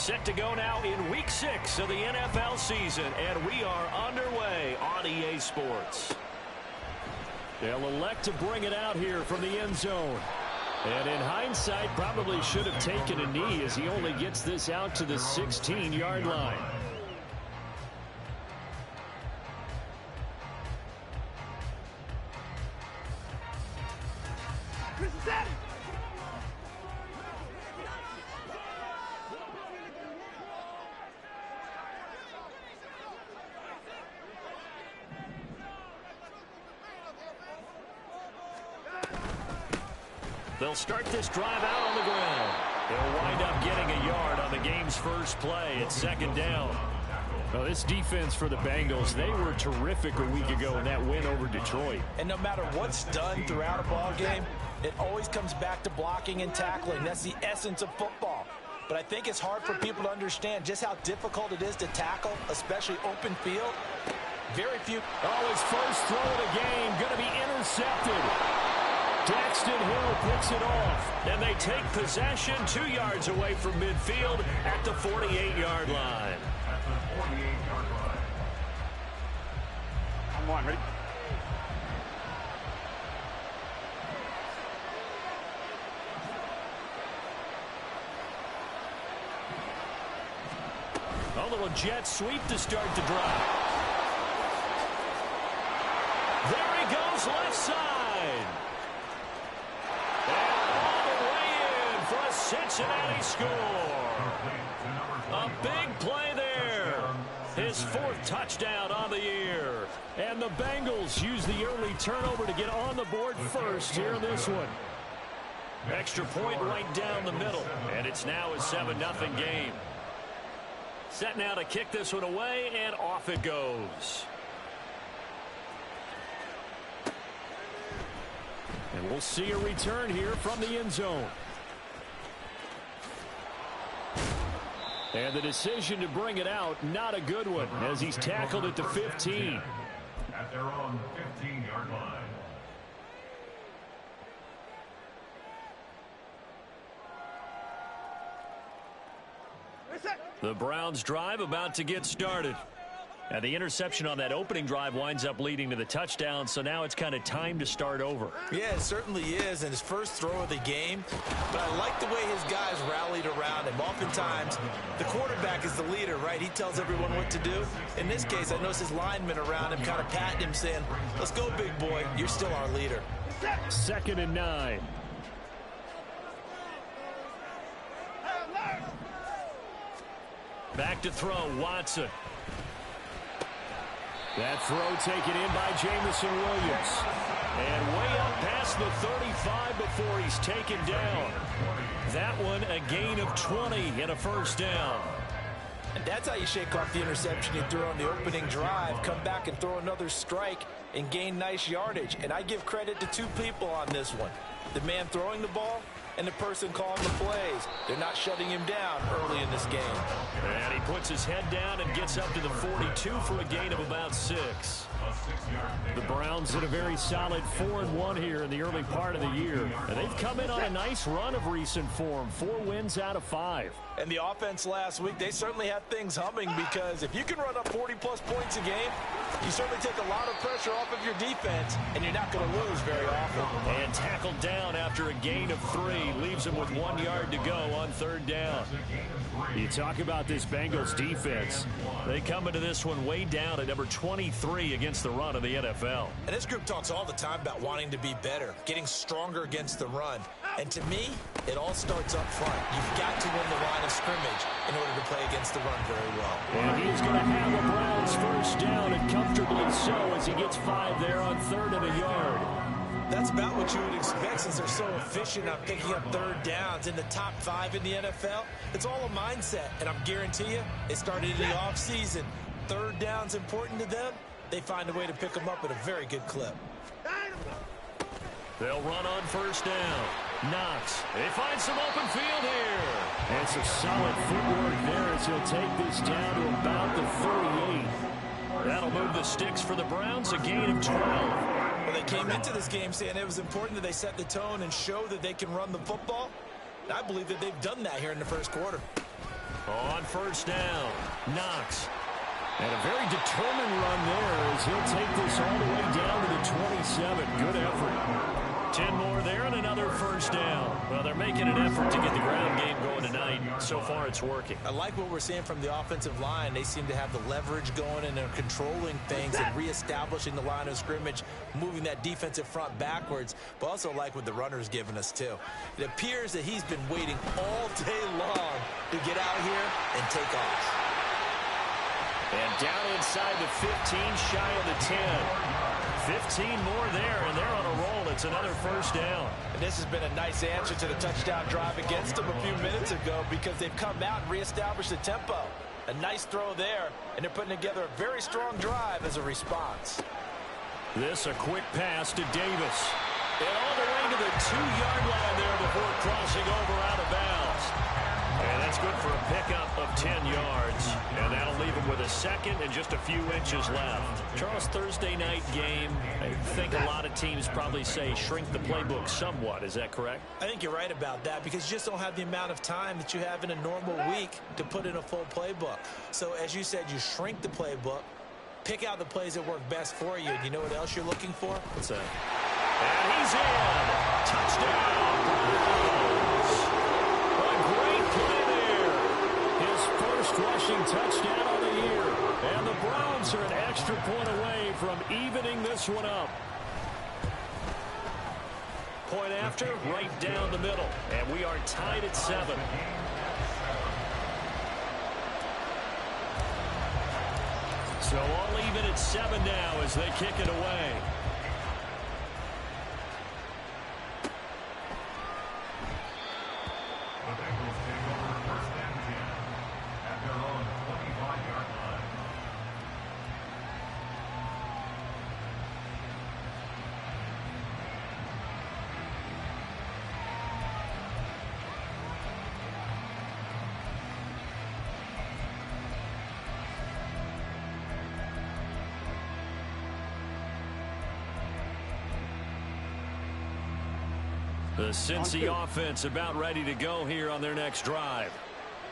Set to go now in Week 6 of the NFL season, and we are underway on EA Sports. They'll elect to bring it out here from the end zone. And in hindsight, probably should have taken a knee as he only gets this out to the 16-yard line. They'll start this drive out on the ground. They'll wind up getting a yard on the game's first play. It's second down. Well, this defense for the Bengals, they were terrific a week ago in that win over Detroit. And no matter what's done throughout a ball game, it always comes back to blocking and tackling. That's the essence of football. But I think it's hard for people to understand just how difficult it is to tackle, especially open field. Very few. Oh, his first throw of the game going to be intercepted. Daxton Hill picks it off, and they take possession 2 yards away from midfield at the 48-yard line. I'm on, ready? A little jet sweep to start the drive. There he goes, left side. Cincinnati score. A big play there. His 4th touchdown on the year. And the Bengals use the early turnover to get on the board first here in this one. Extra point right down the middle. And it's now a 7-0 game. Set now to kick this one away, and off it goes. And we'll see a return here from the end zone. And the decision to bring it out, not a good one, as he's tackled at the 15. At their own 15-yard line. The Browns drive about to get started. And the interception on that opening drive winds up leading to the touchdown, so now it's kind of time to start over. Yeah, it certainly is, and his first throw of the game. But I like the way his guys rallied around him. Oftentimes, the quarterback is the leader, right? He tells everyone what to do. In this case, I noticed his linemen around him kind of patting him, saying, let's go, big boy. You're still our leader. 2nd and 9. Back to throw, Watson. That throw taken in by Jamison Williams. And way up past the 35 before he's taken down. That one a gain of 20 and a first down. And that's how you shake off the interception you threw on the opening drive. Come back and throw another strike and gain nice yardage. And I give credit to 2 people on this one. The man throwing the ball and the person calling the plays. They're not shutting him down early in this game. And he puts his head down and gets up to the 42 for a gain of about 6. The Browns in a very solid 4-1 here in the early part of the year. And they've come in on a nice run of recent form. 4 wins out of 5. And the offense last week, they certainly had things humming, because if you can run up 40-plus points a game, you certainly take a lot of pressure off of your defense, and you're not going to lose very often. And tackled down after a gain of 3. Leaves him with 1 yard to go on 3rd down. You talk about this Bengals defense. They come into this one way down at number 23 against the run of the NFL. And this group talks all the time about wanting to be better, getting stronger against the run. And to me, it all starts up front. You've got to win the line of scrimmage in order to play against the run very well. And he's going to have the Browns first down, and comfortably so, as he gets 5 there on 3rd and a yard. That's about what you would expect, since they're so efficient on picking up 3rd downs in the top 5 in the NFL. It's all a mindset, and I'm guarantee you, it started in the offseason. 3rd down's important to them. They find a way to pick them up at a very good clip. They'll run on first down. Knox. They find some open field here. And some solid footwork there as he'll take this down to about the 38. That'll move the sticks for the Browns, a gain of 12. Well, they came into this game saying it was important that they set the tone and show that they can run the football. And I believe that they've done that here in the first quarter. On first down, Knox. And a very determined run there as he'll take this all the way down to the 27. Good effort. 10 more there and another first down. Well, they're making an effort to get the ground game going tonight. So far, it's working. I like what we're seeing from the offensive line. They seem to have the leverage going and they're controlling things and reestablishing the line of scrimmage, moving that defensive front backwards, but also like what the runner's giving us, too. It appears that he's been waiting all day long to get out here and take off. And down inside the 15, shy of the 10. 15 more there, and they're on a roll. It's another first down. And this has been a nice answer to the touchdown drive against them a few minutes ago because they've come out and reestablished the tempo. A nice throw there, and they're putting together a very strong drive as a response. This a quick pass to Davis. And all the way to the 2-yard line there before crossing over out of bounds. And that's good for a pickup of 10 yards. And that'll leave him with a second and just a few inches left. Charles, Thursday night game, I think a lot of teams probably say shrink the playbook somewhat. Is that correct? I think you're right about that because you just don't have the amount of time that you have in a normal week to put in a full playbook. So as you said, you shrink the playbook, pick out the plays that work best for you. And you know what else you're looking for? What's that? And he's in. Touchdown, Browns. A great play there. His first rushing touchdown of the year. And the Browns are an extra point away from evening this one up. Point after, right down the middle. And we are tied at 7. So all even at 7 now as they kick it away. The Bengals take over first and 10 at their own 25-yard line. The Cincy offense about ready to go here on their next drive.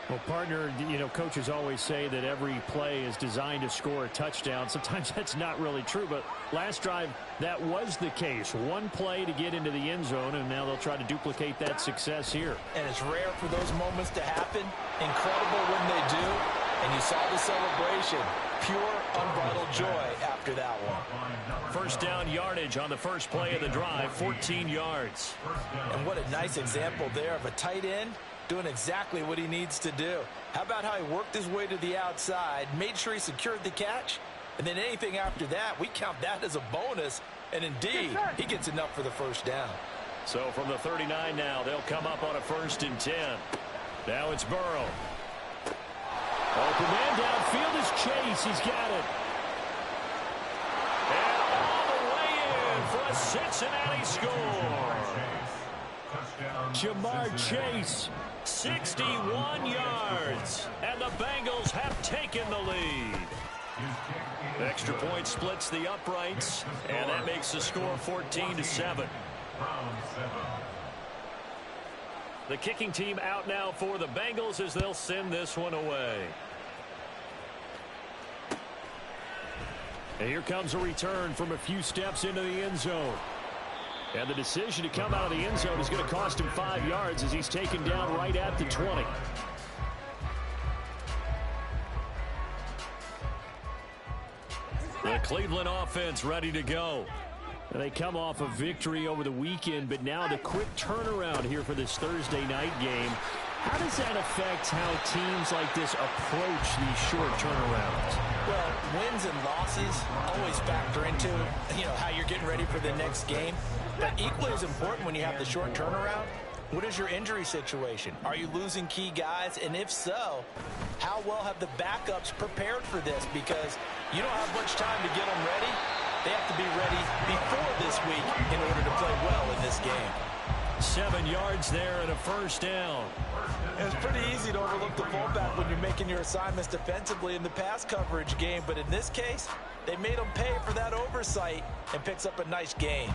Well, partner, you know, coaches always say that every play is designed to score a touchdown. Sometimes that's not really true, but last drive, that was the case. One play to get into the end zone, and now they'll try to duplicate that success here. And it's rare for those moments to happen. Incredible when they do. And you saw the celebration. Pure, unbridled joy after that one. First down yardage on the first play of the drive, 14 yards. And what a nice example there of a tight end doing exactly what he needs to do. How about how he worked his way to the outside, made sure he secured the catch, and then anything after that, we count that as a bonus. And indeed, he gets enough for the first down. So from the 39 now, they'll come up on a 1st and 10. Now it's Burrow. Open man downfield is Chase. He's got it. And all the way in for a Cincinnati score. Jamar Chase, 61 yards. And the Bengals have taken the lead. Extra point splits the uprights, and that makes the score 14-7. The kicking team out now for the Bengals as they'll send this one away. And here comes a return from a few steps into the end zone. And the decision to come out of the end zone is going to cost him 5 yards as he's taken down right at the 20. The Cleveland offense ready to go. They come off a victory over the weekend, but now the quick turnaround here for this Thursday night game. How does that affect how teams like this approach these short turnarounds? Well, wins and losses always factor into, how you're getting ready for the next game. But equally as important when you have the short turnaround, what is your injury situation? Are you losing key guys? And if so, how well have the backups prepared for this? Because you don't have much time to get them ready. They have to be ready before this week in order to play well in this game. 7 yards there and a first down. It's pretty easy to overlook the fullback when you're making your assignments defensively in the pass coverage game. But in this case, they made him pay for that oversight and picks up a nice gain.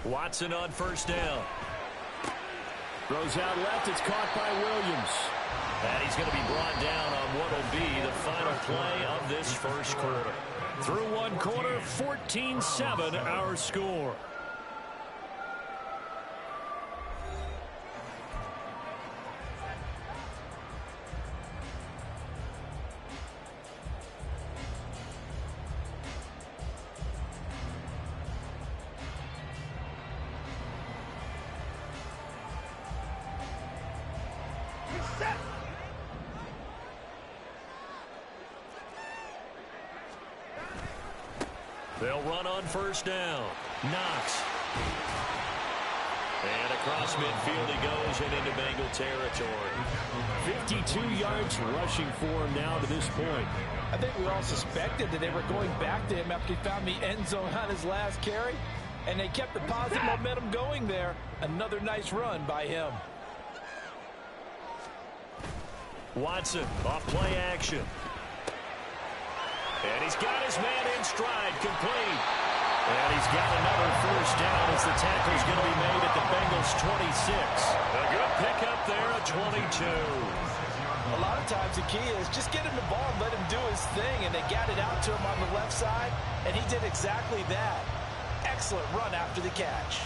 Watson on first down. Throws out left. It's caught by Williams. And he's going to be brought down on what will be the final play of this first quarter. Through one quarter, 14-7 our score. They'll run on first down. Knox. And across midfield he goes and into Bengal territory. 52 yards rushing for him now to this point. I think we all suspected that they were going back to him after he found the end zone on his last carry. And they kept the positive momentum going there. Another nice run by him. Watson off play action. And he's got his man in stride, complete. And he's got another first down as the tackle's going to be made at the Bengals 26. A good pickup there at 22. A lot of times the key is just get him the ball and let him do his thing. And they got it out to him on the left side, and he did exactly that. Excellent run after the catch.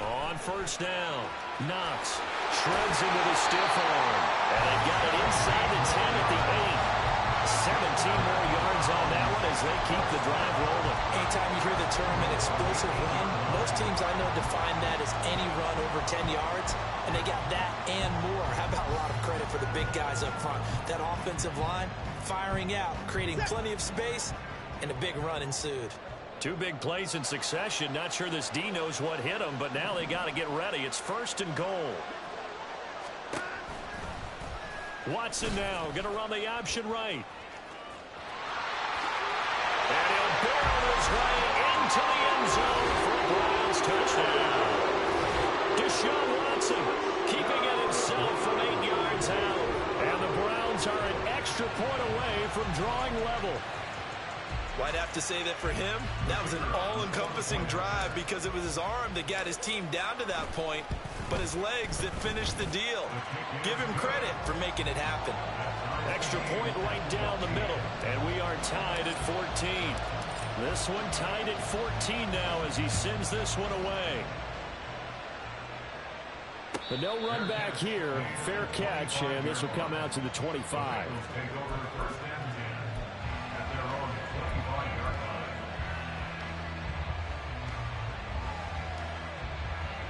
On first down, Knox shreds into the stiff arm. And they've got it inside the 10 at the 8. 17 more yards on that one as they keep the drive rolling. Anytime you hear the term an explosive run, most teams I know define that as any run over 10 yards, and they got that and more. How about a lot of credit for the big guys up front? That offensive line firing out, creating plenty of space, and a big run ensued. Two big plays in succession. Not sure this D knows what hit him, but now they got to get ready. It's first and goal. Watson now going to run the option right. And he'll barrel his way into the end zone for a Browns touchdown. Deshaun Watson keeping it himself from 8 yards out. And the Browns are an extra point away from drawing level. Well, I'd have to say that for him, that was an all-encompassing drive because it was his arm that got his team down to that point, but his legs that finished the deal. Give him credit for making it happen. Extra point right down the middle, and we are tied at 14. This one tied at 14 now as he sends this one away. But no run back here. Fair catch, and this will come out to the 25.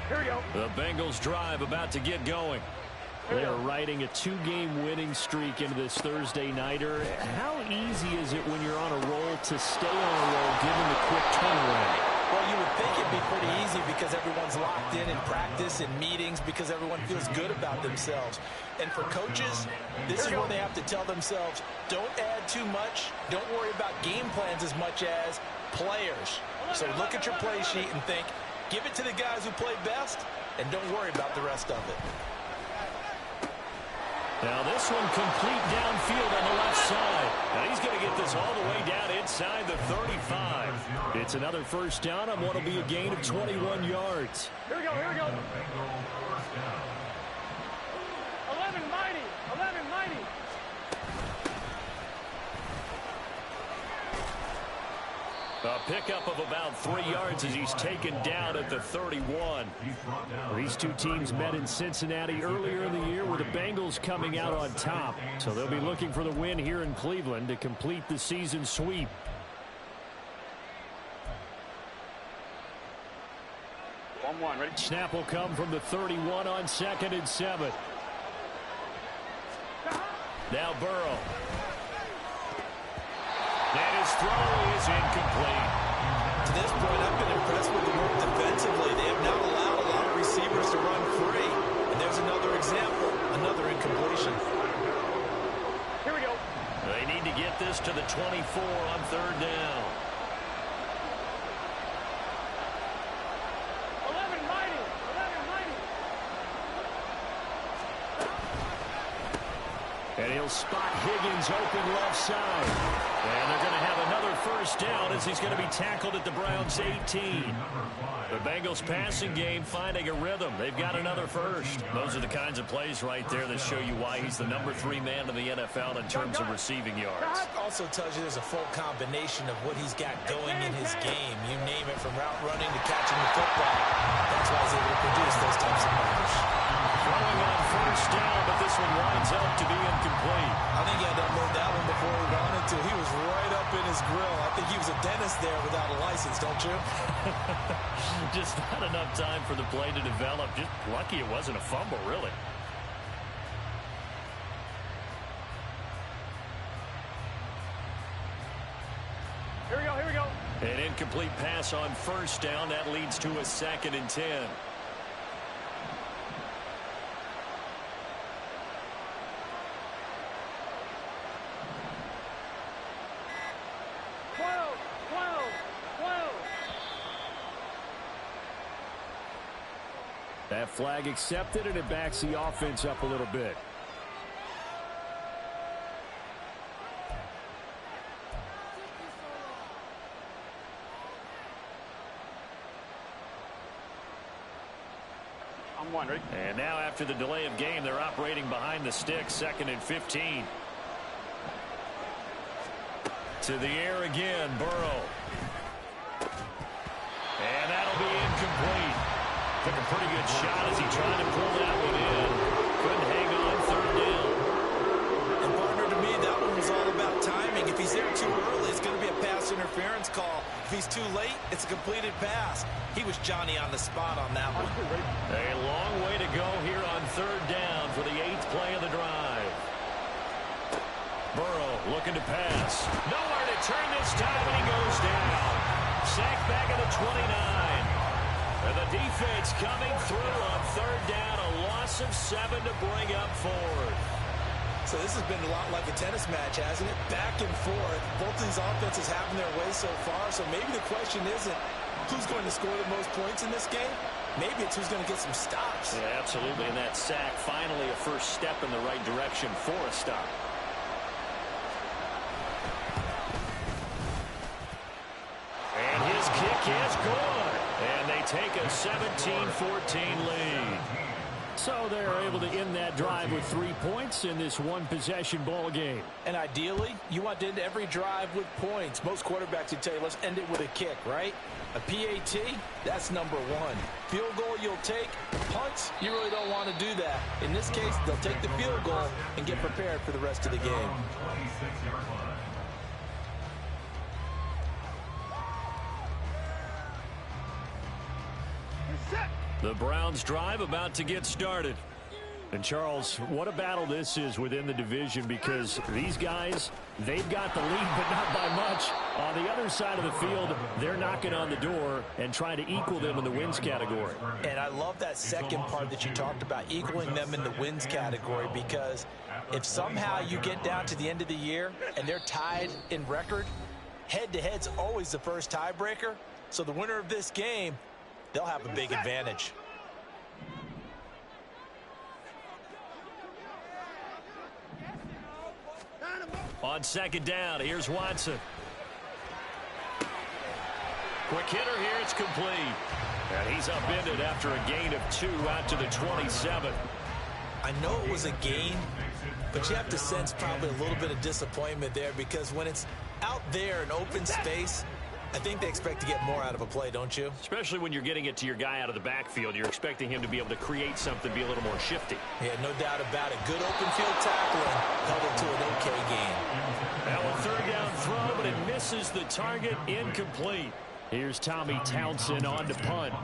Here we go. The Bengals drive about to get going. They are riding a 2-game winning streak into this Thursday nighter. How easy is it when you're on a roll to stay on a roll given the quick turnaround? Well, you would think it'd be pretty easy because everyone's locked in practice and meetings because everyone feels good about themselves. And for coaches, this is where they have to tell themselves, don't add too much. Don't worry about game plans as much as players. So look at your play sheet and think, give it to the guys who play best, and don't worry about the rest of it. Now this one complete downfield on the left side. Now he's going to get this all the way down inside the 35. It's another first down on what will be a gain of 21 yards. Here we go, here we go. 1190, 1190. A pickup of about 3 yards as he's taken down at the 31. These two teams met in Cincinnati earlier in the year with the Bengals coming out on top. So they'll be looking for the win here in Cleveland to complete the season sweep. Ready? Snap will come from the 31 on 2nd and 7. Now Burrow. And his throw is incomplete. To this point, I've been impressed with the work defensively. They have now allowed a lot of receivers to run free. And there's another example, another incompletion. Here we go. They need to get this to the 24 on 3rd down. 1190, 1190. And he'll spot Higgins open left side. And they're going to have another first down as he's going to be tackled at the Browns' 18. The Bengals passing game finding a rhythm. They've got another first. Those are the kinds of plays right there that show you why he's the number 3 man in the NFL in terms of receiving yards. Also tells you there's a full combination of what he's got going in his game. You name it, from route running to catching the football. That's why he's able to produce those types of numbers. Throwing on first down, but this one winds up to be incomplete. I think he had to unload that one before he wanted to. He was right up in his grill. I think he was a dentist there without a license, don't you? Just not enough time for the play to develop. Just lucky it wasn't a fumble, really. Here we go, here we go. An incomplete pass on first down. That leads to a 2nd and 10. That flag accepted, and it backs the offense up a little bit. I'm one, ready? And now after the delay of game, they're operating behind the sticks, 2nd and 15. To the air again, Burrow. And that'll be incomplete. Took a pretty good shot as he tried to pull that one in. Couldn't hang on 3rd down. And partner, to me, that one was all about timing. If he's there too early, it's going to be a pass interference call. If he's too late, it's a completed pass. He was Johnny on the spot on that one. A long way to go here on 3rd down for the 8th play of the drive. Burrow looking to pass. Nowhere to turn this time, and he goes down. Sacked back at the 29. And the defense coming through on 3rd down. A loss of 7 to bring up 4th. So this has been a lot like a tennis match, hasn't it? Back and forth. Both of these offenses having their way so far. So maybe the question isn't who's going to score the most points in this game. Maybe it's who's going to get some stops. Yeah, absolutely. And that sack, finally a first step in the right direction for a stop. And his kick is good. And they take a 17-14 lead. So they're able to end that drive with 3 points in this one-possession ball game. And ideally, you want to end every drive with points. Most quarterbacks would tell you, let's end it with a kick, right? A PAT, that's number 1. Field goal you'll take. Punts, you really don't want to do that. In this case, they'll take the field goal and get prepared for the rest of the game. The Browns drive about to get started. And Charles, what a battle this is within the division, because these guys, they've got the lead, but not by much. On the other side of the field, they're knocking on the door and trying to equal them in the wins category. And I love that second part that you talked about, equaling them in the wins category, because if somehow you get down to the end of the year and they're tied in record, head-to-head's always the first tiebreaker. So the winner of this game, they'll have a big advantage. On 2nd down, here's Watson. Quick hitter here, it's complete. And he's upended after a gain of 2 out to the 27. I know it was a gain, but you have to sense probably a little bit of disappointment there, because when it's out there in open space, I think they expect to get more out of a play, don't you? Especially when you're getting it to your guy out of the backfield. You're expecting him to be able to create something, be a little more shifty. Yeah, no doubt about it. Good open field tackling held it to an okay gain. Now a 3rd down throw, but it misses the target, incomplete. Here's Tommy Townsend on to punt.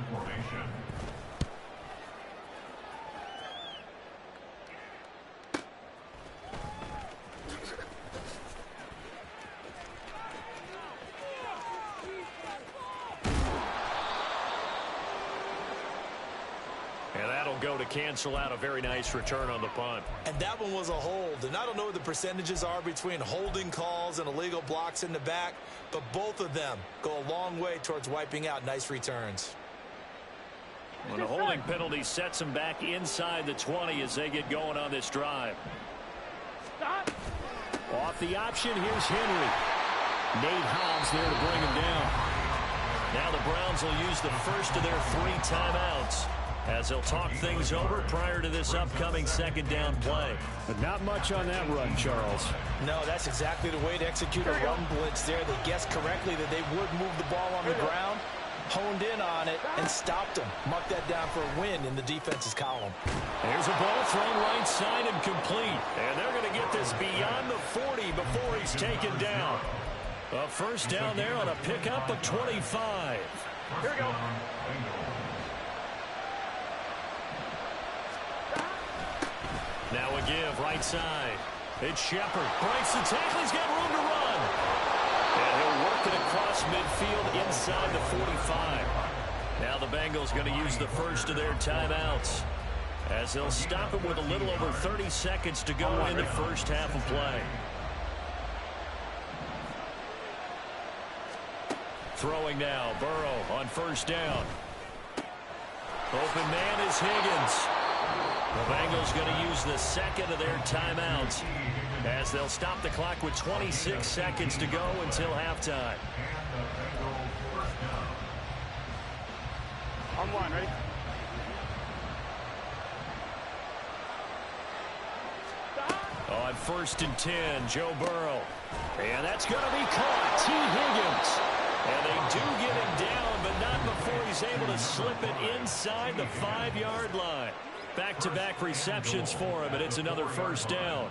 Go to cancel out a very nice return on the punt. And that one was a hold. And I don't know what the percentages are between holding calls and illegal blocks in the back, but both of them go a long way towards wiping out nice returns. When the holding penalty sets them back inside the 20 as they get going on this drive. Off the option, here's Henry. Nate Hobbs there to bring him down. Now the Browns will use the first of their 3 timeouts as they'll talk things over prior to this upcoming second down play. But not much on that run, Charles. No, that's exactly the way to execute a run blitz there. They guessed correctly that they would move the ball on the ground, honed in on it, and stopped them. Mark that down for a win in the defense's column. There's a ball thrown right side and complete. And they're going to get this beyond the 40 before he's taken down. A first down there on a pickup of 25. Here we go. Now a give right side. It's Shepard. Breaks the tackle. He's got room to run. And he'll work it across midfield inside the 45. Now the Bengals going to use the first of their timeouts as they'll stop it with a little over 30 seconds to go in the first half of play. Throwing now, Burrow on first down. Open man is Higgins. The Bengals going to use the second of their timeouts as they'll stop the clock with 26 seconds to go until halftime. On line, ready? On first and 10, Joe Burrow. And that's going to be caught. T. Higgins. And they do get him down, but not before he's able to slip it inside the 5-yard line. Back-to-back receptions for him, and it's another first down.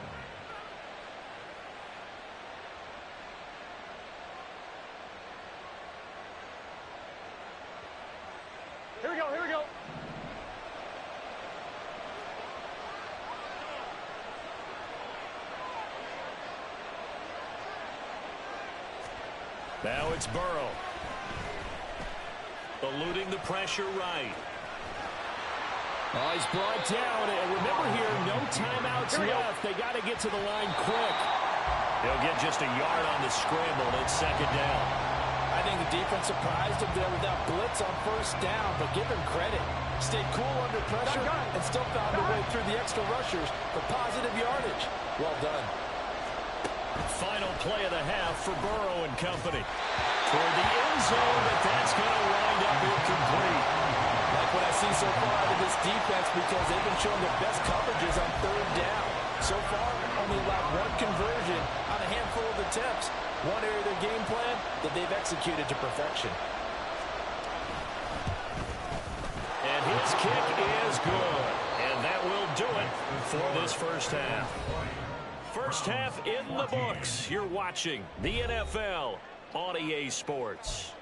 Here we go, here we go. Now it's Burrow. Eluding the pressure right. Oh, he's brought down. And remember here, no timeouts left. They got to get to the line quick. They'll get just a yard on the scramble. It's second down. I think the defense surprised him there with that blitz on first down, but give him credit. Stayed cool under pressure and still found a way through the extra rushers for positive yardage. Well done. Final play of the half for Burrow and company. Toward the end zone, but that's going to wind up incomplete. Like what I see so far out of this defense because they've been showing their best coverages on third down. So far, only allowed one conversion on a handful of attempts. One area of their game plan that they've executed to perfection. And his kick is good. And that will do it for this first half. First half in the books. You're watching the NFL on EA Sports.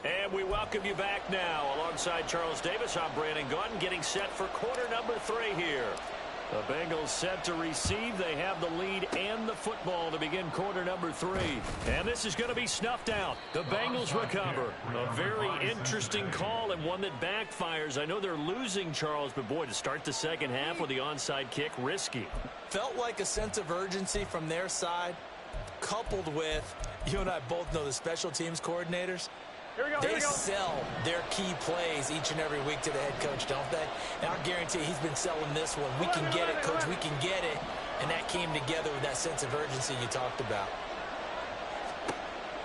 And we welcome you back now. Alongside Charles Davis, I'm Brandon Gaudin, getting set for quarter number 3 here. The Bengals set to receive. They have the lead and the football to begin quarter number 3. And this is going to be snuffed out. The Bengals recover. A very interesting call and one that backfires. I know they're losing, Charles, but boy, to start the second half with the onside kick, risky. Felt like a sense of urgency from their side, coupled with, you and I both know the special teams coordinators. They sell their key plays each and every week to the head coach, don't they? And I guarantee he's been selling this one. We can get it, coach. We can get it. And that came together with that sense of urgency you talked about.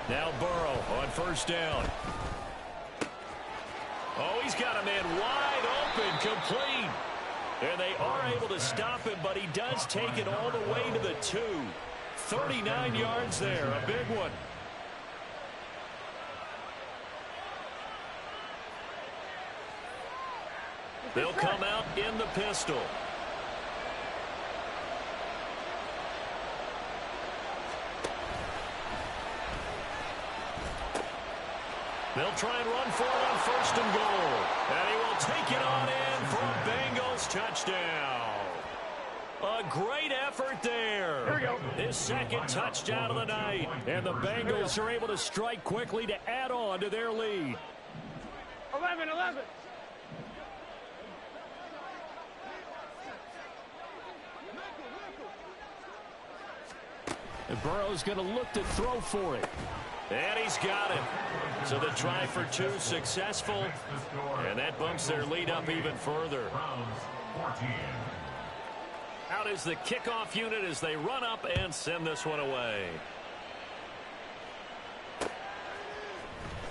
Now Burrow on first down. Oh, he's got a man wide open, complete. And they are able to stop him, but he does take it all the way to the 2. 39 yards there, a big one. They'll come out in the pistol. They'll try and run for it on first and goal. And he will take it on in for a Bengals touchdown. A great effort there. Here we go. His second touchdown of the night. And the Bengals are able to strike quickly to add on to their lead. 11. And Burrow's going to look to throw for it. And he's got it. So the try for two successful. And that bumps their lead up even further. Out is the kickoff unit as they run up and send this one away.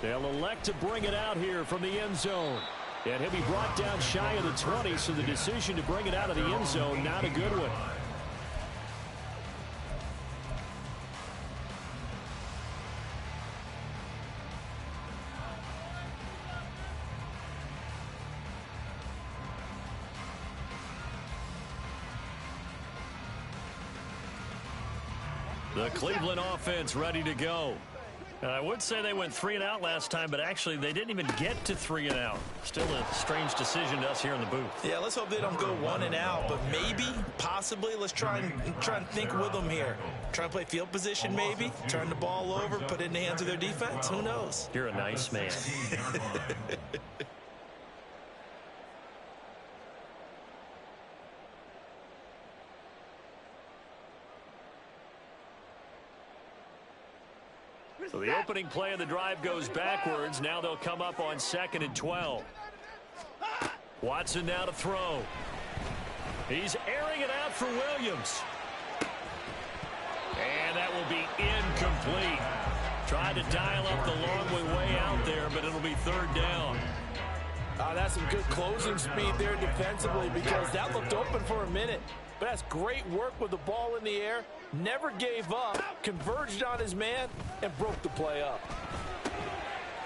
They'll elect to bring it out here from the end zone. And he'll be brought down shy of the 20, so the decision to bring it out of the end zone, not a good one. The Cleveland offense ready to go. I would say they went 3 and out last time, but actually they didn't even get to 3 and out. Still a strange decision to us here in the booth. Yeah, let's hope they don't go 1 and out, but maybe, possibly, let's try and think with them here. Try and play field position maybe, turn the ball over, put it in the hands of their defense. Who knows? You're a nice man. So the opening play of the drive goes backwards. Now they'll come up on 2nd and 12. Watson now to throw. He's airing it out for Williams. And that will be incomplete. Tried to dial up the long way out there, but it'll be 3rd down. That's some good closing speed there defensively because that looked open for a minute. But that's great work with the ball in the air. Never gave up, converged on his man, and broke the play up.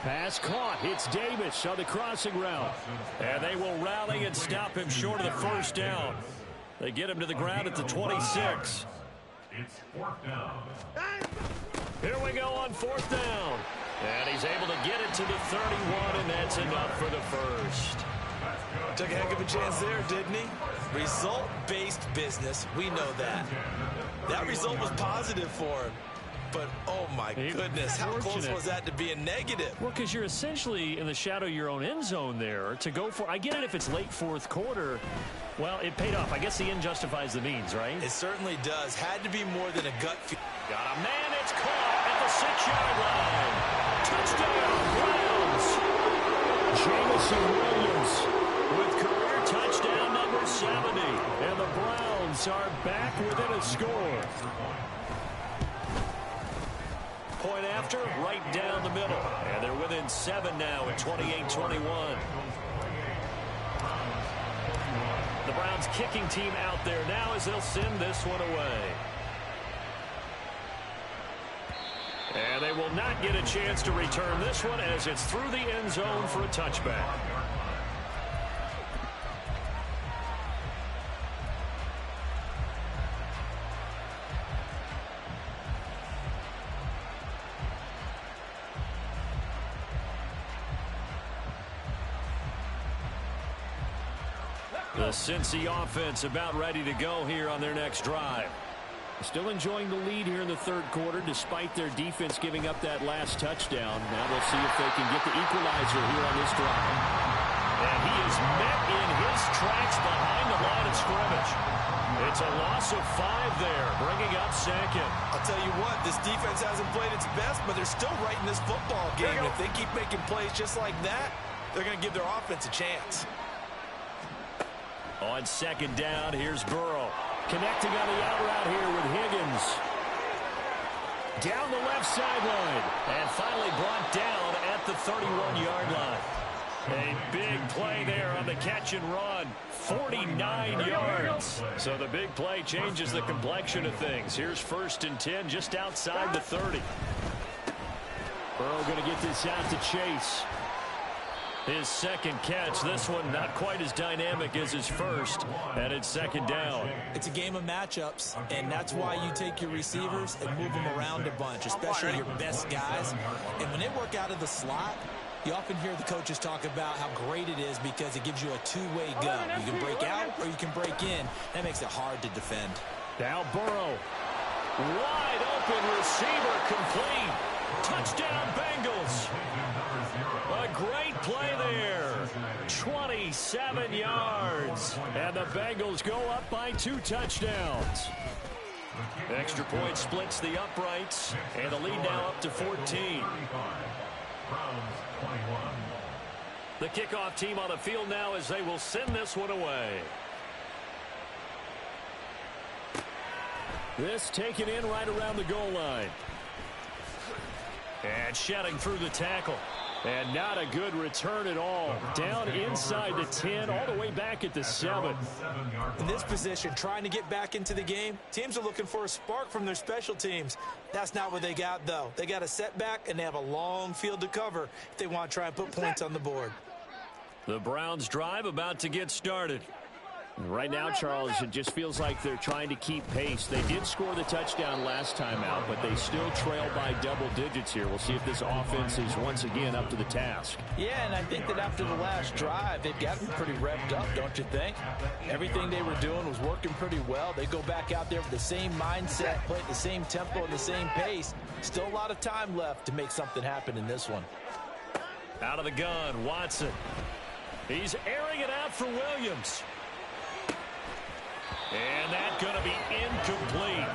Pass caught. Hits Davis on the crossing route. And they will rally and stop him short of the 1st down. They get him to the ground at the 26. It's 4th down. Here we go on 4th down. And he's able to get it to the 31, and that's enough for the 1st. Took a heck of a chance there, didn't he? Result-based business, we know that. That result was positive for him. But, oh, my goodness, how close was that to being negative? Well, because you're essentially in the shadow of your own end zone there to go for. I get it if it's late 4th quarter. Well, it paid off. I guess the end justifies the means, right? It certainly does. Had to be more than a gut feel. Got a man. It's caught at the 6-yard line. Touchdown, Browns. Jamison Williams With career touchdown number 70. And the Browns are back within a score. Point after, right down the middle. And they're within 7 now at 28-21. The Browns kicking team out there now as they'll send this one away. And they will not get a chance to return this one as it's through the end zone for a touchback. The Cincy offense about ready to go here on their next drive. still enjoying the lead here in the 3rd quarter despite their defense giving up that last touchdown. Now we'll see if they can get the equalizer here on this drive. And he is met in his tracks behind the line of scrimmage. It's a loss of 5 there, bringing up 2nd. I'll tell you what, this defense hasn't played its best, but they're still right in this football game. If they keep making plays just like that, they're going to give their offense a chance. On 2nd down, here's Burrow. Connecting on the out route here with Higgins. Down the left sideline. And finally brought down at the 31-yard line. A big play there on the catch and run. 49 yards. So the big play changes the complexion of things. Here's 1st and 10 just outside the 30. Burrow going to get this out to Chase. His 2nd catch. This one not quite as dynamic as his first. And it's 2nd down. It's a game of matchups, and that's why you take your receivers and move them around a bunch, especially your best guys. And when they work out of the slot, you often hear the coaches talk about how great it is because it gives you a two-way go. You can break out or you can break in. That makes it hard to defend. Now Burrow. Wide open receiver complete. Touchdown Bengals. A great play there. 27 yards. And the Bengals go up by 2 touchdowns. Extra point splits the uprights, and the lead now up to 14. The kickoff team on the field now as they will send this one away. This taken in right around the goal line. And shedding through the tackle. And not a good return at all. Down inside the 10, all the way back at the 7. In this position, trying to get back into the game, teams are looking for a spark from their special teams. That's not what they got, though. They got a setback, and they have a long field to cover if they want to try and put points on the board. The Browns drive about to get started. Right now, Charles, it just feels like they're trying to keep pace. They did score the touchdown last time out, but they still trail by double digits here. We'll see if this offense is once again up to the task. Yeah, and I think that after the last drive, they've gotten pretty revved up, don't you think? Everything they were doing was working pretty well. They go back out there with the same mindset, play at the same tempo and the same pace. Still a lot of time left to make something happen in this one. Out of the gun, Watson. He's airing it out for Williams. And that's going to be incomplete.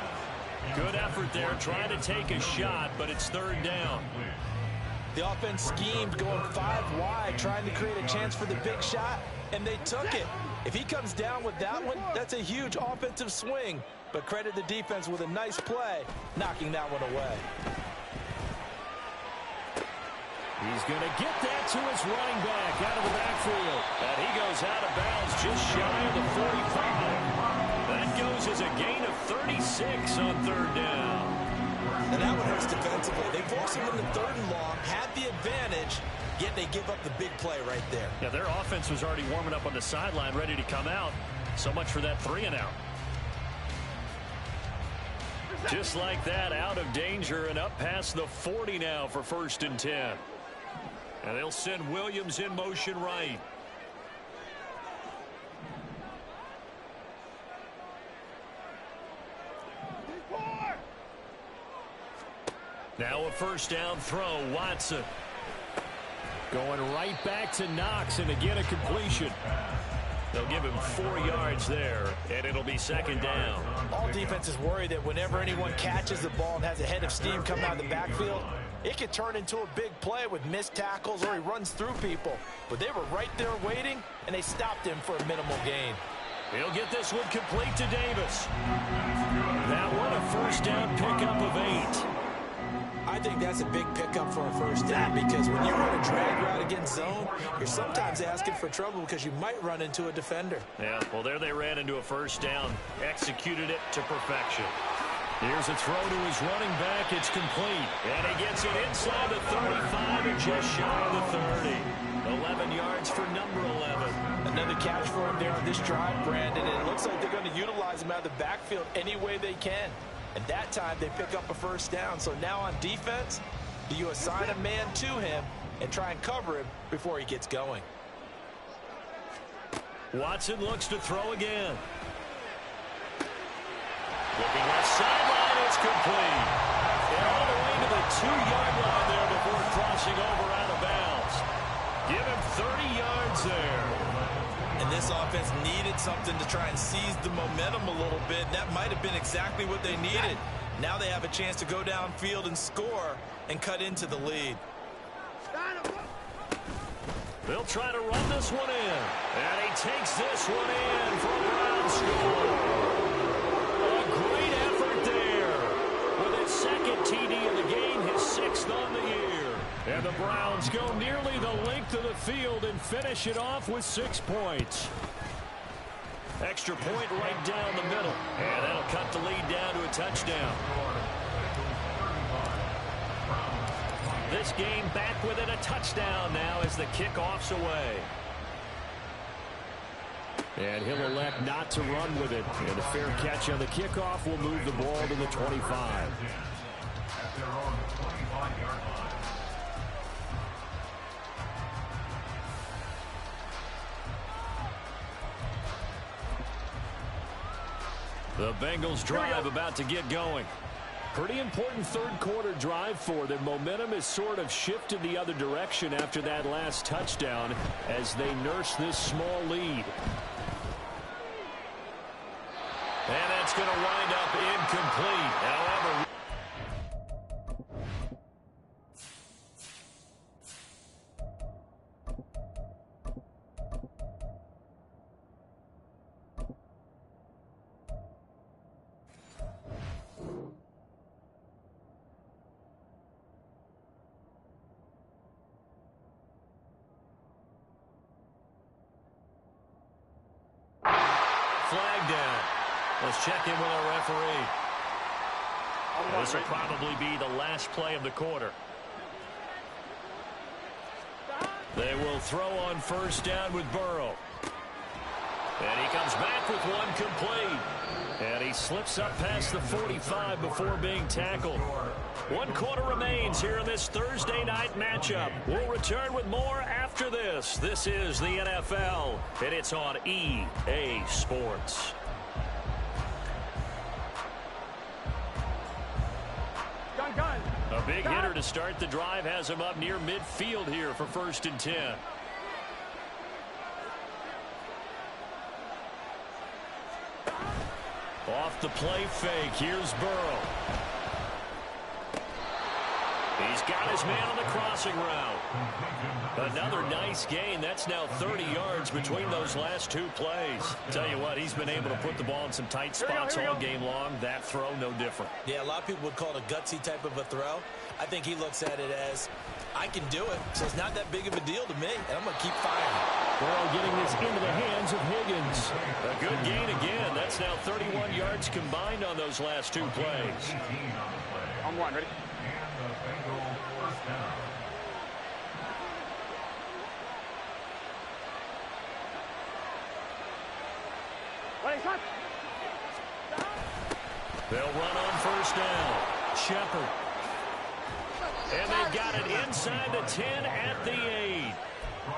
Good effort there, trying to take a shot, but it's third down. The offense schemed going 5 wide, trying to create a chance for the big shot, and they took it. If he comes down with that one, that's a huge offensive swing. But credit the defense with a nice play, knocking that one away. He's going to get that to his running back out of the backfield. And he goes out of bounds just shy of the 45. That goes as a gain of 36 on third down. And that one hurts defensively. They force him into third and long, had the advantage, yet they give up the big play right there. Yeah, their offense was already warming up on the sideline, ready to come out. So much for that 3 and out. Just like that, out of danger and up past the 40 now for 1st and 10. And they'll send Williams in motion right. Now a first down throw, Watson. Going right back to Knox, and again a completion. They'll give him 4 yards there, and it'll be 2nd down. All defenses worry that whenever anyone catches the ball and has a head of steam coming out of the backfield, it could turn into a big play with missed tackles or he runs through people. But they were right there waiting, and they stopped him for a minimal gain. He'll get this one complete to Davis. That one a first down pickup of 8. I think that's a big pickup for a first down because when you run a drag route against zone, you're sometimes asking for trouble because you might run into a defender. Yeah, well, there they ran into a first down, executed it to perfection. Here's a throw to his running back. It's complete. And he gets it inside the 35 and just shy of the 30. 11 yards for number 11. Another catch for him there on this drive, Brandon, and it looks like they're going to utilize him out of the backfield any way they can. And that time they pick up a first down. So now on defense, you assign a man to him and try and cover him before he gets going. Watson looks to throw again. Looking left sideline, it's complete. And all the way to the 2-yard line there before crossing over out of bounds. Give him 30 yards there. And this offense needed something to try and seize the momentum a little bit. That might have been exactly what they needed. Now they have a chance to go downfield and score and cut into the lead. They'll try to run this one in. And he takes this one in for a Brown score. A great effort there. With his 2nd TD of the game, his 6th on the year. And the Browns go nearly the length of the field and finish it off with 6 points. Extra point right down the middle. And that'll cut the lead down to a touchdown. This game back within a touchdown now as the kickoff's away. And he'll elect not to run with it. And a fair catch on the kickoff will move the ball to the 25. The Bengals drive about to get going. Pretty important third-quarter drive for them. Momentum has sort of shifted the other direction after that last touchdown as they nurse this small lead. And that's going to wind up incomplete. However, flag down. Let's check in with our referee. This will probably be the last play of the quarter. They will throw on first down with Burrow. And he comes back with one complete. And he slips up past the 45 before being tackled. 1 quarter remains here in this Thursday night matchup. We'll return with more after this. This is the NFL, and it's on EA Sports. Gun. A big hitter to start the drive has him up near midfield here for 1st and 10. Off the play fake, here's Burrow. He's got his man on the crossing route. Another nice gain. That's now 30 yards between those last 2 plays. Tell you what, he's been able to put the ball in some tight spots all game long. That throw, no different. Yeah, a lot of people would call it a gutsy type of a throw. I think he looks at it as, I can do it, so it's not that big of a deal to me, and I'm going to keep firing. Burrow getting this into the hands of Higgins. A good gain again. That's now 31 yards combined on those last 2 plays. On one, ready? And the Bengal first down. Ready, shot. They'll run on first down. Shepard. And they've got it inside the 10 at the 8.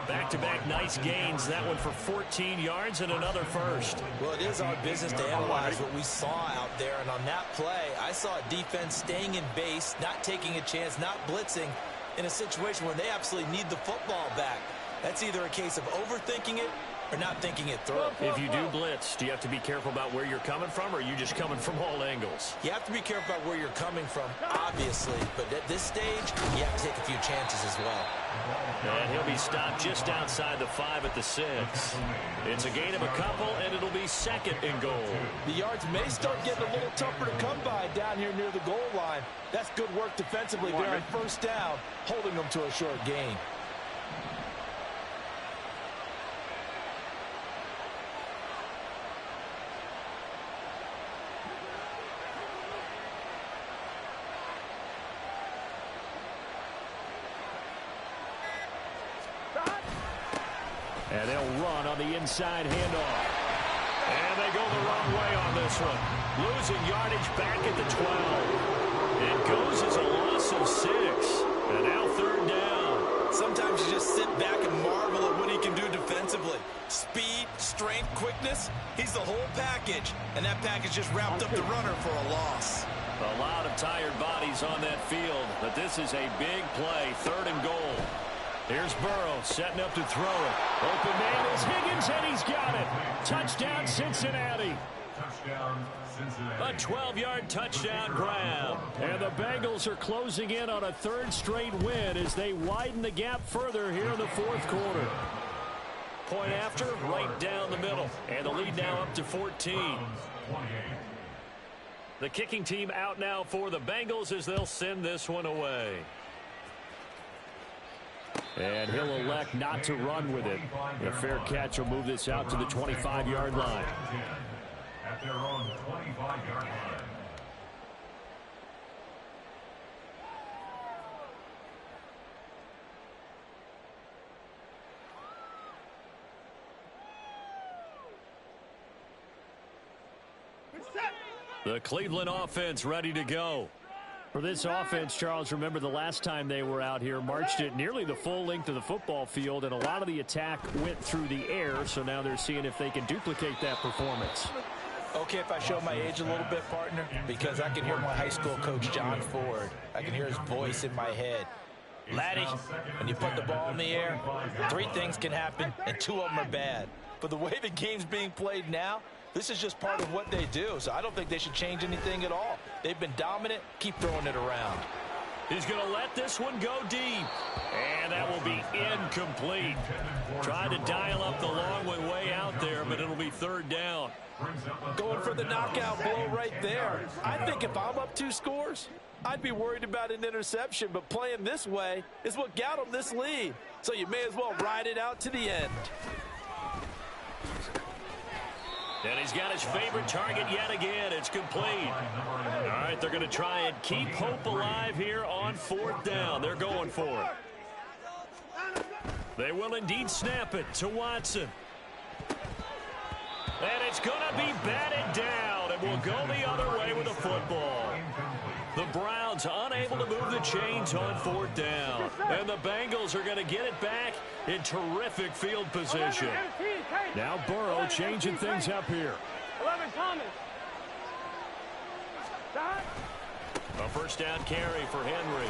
Back-to-back nice gains. That one for 14 yards and another first. Well, it is our business to analyze what we saw out there. And on that play, I saw a defense staying in base, not taking a chance, not blitzing in a situation where they absolutely need the football back. That's either a case of overthinking it or not thinking it through. If you do blitz, do you have to be careful about where you're coming from, or are you just coming from all angles? You have to be careful about where you're coming from, obviously. But at this stage, you have to take a few chances as well. And he'll be stopped just outside the 5 at the 6. It's a gain of a couple, and it'll be 2nd and goal. The yards may start getting a little tougher to come by down here near the goal line. That's good work defensively there on first down, holding them to a short gain. And they'll run on the inside handoff. And they go the wrong way on this one. Losing yardage back at the 12. It goes as a loss of 6. And now 3rd down. Sometimes you just sit back and marvel at what he can do defensively. Speed, strength, quickness, he's the whole package. And that package just wrapped up the runner for a loss. A lot of tired bodies on that field, but this is a big play, 3rd and goal. Here's Burrow setting up to throw it. Open man is Higgins, and he's got it. Touchdown, Cincinnati. Touchdown, Cincinnati. A 12-yard touchdown grab. And the Bengals are closing in on a 3rd straight win as they widen the gap further here in the 4th quarter. Point after, right down the middle. And the lead now up to 14. The kicking team out now for the Bengals as they'll send this one away. And he'll elect not to run with it. A fair catch will move this out to the 25-yard line. At their own 25-yard line. The Cleveland offense ready to go. For this offense, Charles, remember the last time they were out here, marched it nearly the full length of the football field, and a lot of the attack went through the air, so now they're seeing if they can duplicate that performance. Okay, if I show my age a little bit, partner, because I can hear my high school coach, John Ford. I can hear his voice in my head. Laddie, when you put the ball in the air, 3 things can happen, and 2 of them are bad. But the way the game's being played now, This is just part of what they do, so I don't think they should change anything at all. They've been dominant. Keep throwing it around. He's going to let this one go deep. And that will be incomplete. Tried to dial up the long way out there, but it'll be third down. Going for the knockout blow right there. I think if I'm up 2 scores, I'd be worried about an interception, but playing this way is what got them this lead. So you may as well ride it out to the end. And he's got his favorite target yet again. It's complete. All right, they're going to try and keep hope alive here on 4th down. They're going for it. They will indeed snap it to Watson. And it's going to be batted down, and will go the other way with the football. The Browns unable to move the chains on 4th down. And the Bengals are going to get it back in terrific field position. Now Burrow changing things up here. 11 Thomas. A first down carry for Henry.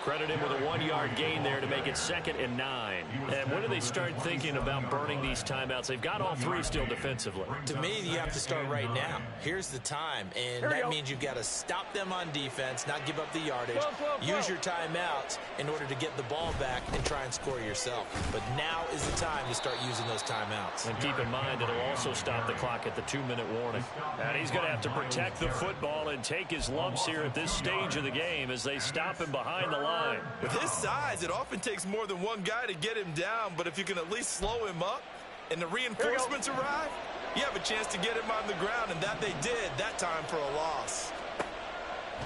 Credit him with a 1-yard gain there to make it 2nd and 9. And when do they start thinking about burning these timeouts? They've got all 3 still defensively. To me, you have to start right now. Here's the time, and that means you've got to stop them on defense, not give up the yardage. Use your timeouts in order to get the ball back and try and score yourself. But now is the time to start using those timeouts. And keep in mind, it'll also stop the clock at the 2-minute warning. And he's going to have to protect the football and take his lumps here at this stage of the game as they stop him behind the line. With his size, it often takes more than one guy to get him down, but if you can at least slow him up and the reinforcements arrive, you have a chance to get him on the ground, and that they did that time for a loss.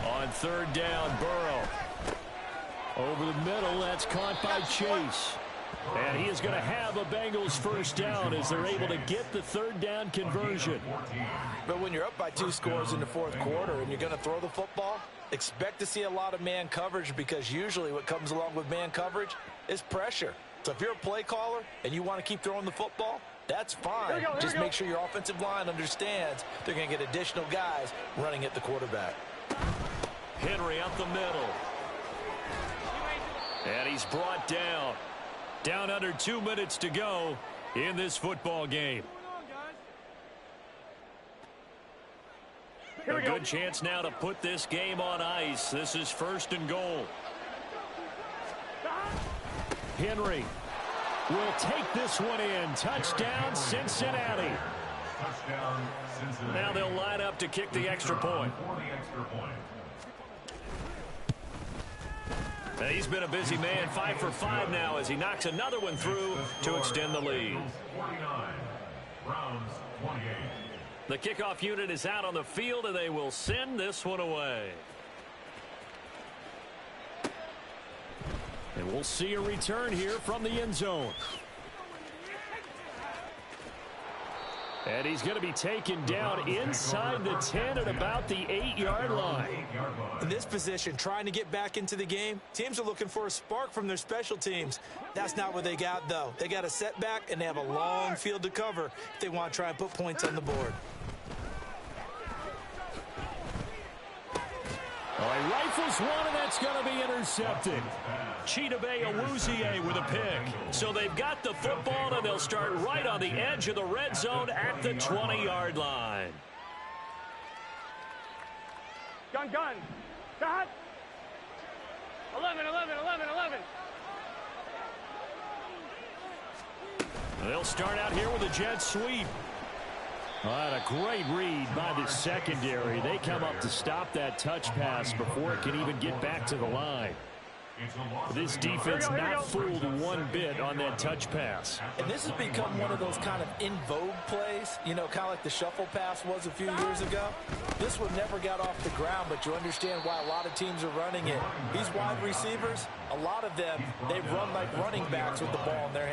On 3rd down, Burrow. Over the middle, that's caught by Chase. And he is going to have a Bengals first down as they're able to get the 3rd down conversion. But when you're up by 2 scores in the 4th quarter and you're going to throw the football, expect to see a lot of man coverage, because usually what comes along with man coverage is pressure. So if you're a play caller and you want to keep throwing the football, that's fine. Just make sure your offensive line understands they're going to get additional guys running at the quarterback. Henry up the middle. And he's brought down. Down under 2 minutes to go in this football game. A good chance now to put this game on ice. This is 1st and goal. Henry will take this one in. Touchdown, Cincinnati. Touchdown, Cincinnati. Now they'll line up to kick the extra point. And he's been a busy man, 5 for 5 now as he knocks another one through to extend the lead. 49, Browns 28. The kickoff unit is out on the field, and they will send this one away. And we'll see a return here from the end zone. And he's going to be taken down inside the 10 at about the 8-yard line. In this position, trying to get back into the game, teams are looking for a spark from their special teams. That's not what they got, though. They got a setback, and they have a long field to cover if they want to try and put points on the board. Oh, he rifles one, and that's going to be intercepted. Chidobe Awuzie with a pick. So they've got the football, and they'll start right on the edge of the red zone at the 20-yard line. Gun. Got. 11. They'll start out here with a jet sweep. What a great read by the secondary. They come up to stop that touch pass before it can even get back to the line. This defense not fooled one bit on that touch pass. And this has become one of those kind of in vogue plays, you know, kind of like the shuffle pass was a few years ago. This one never got off the ground, but you understand why a lot of teams are running it. These wide receivers, a lot of them, they run like running backs with the ball in their hands.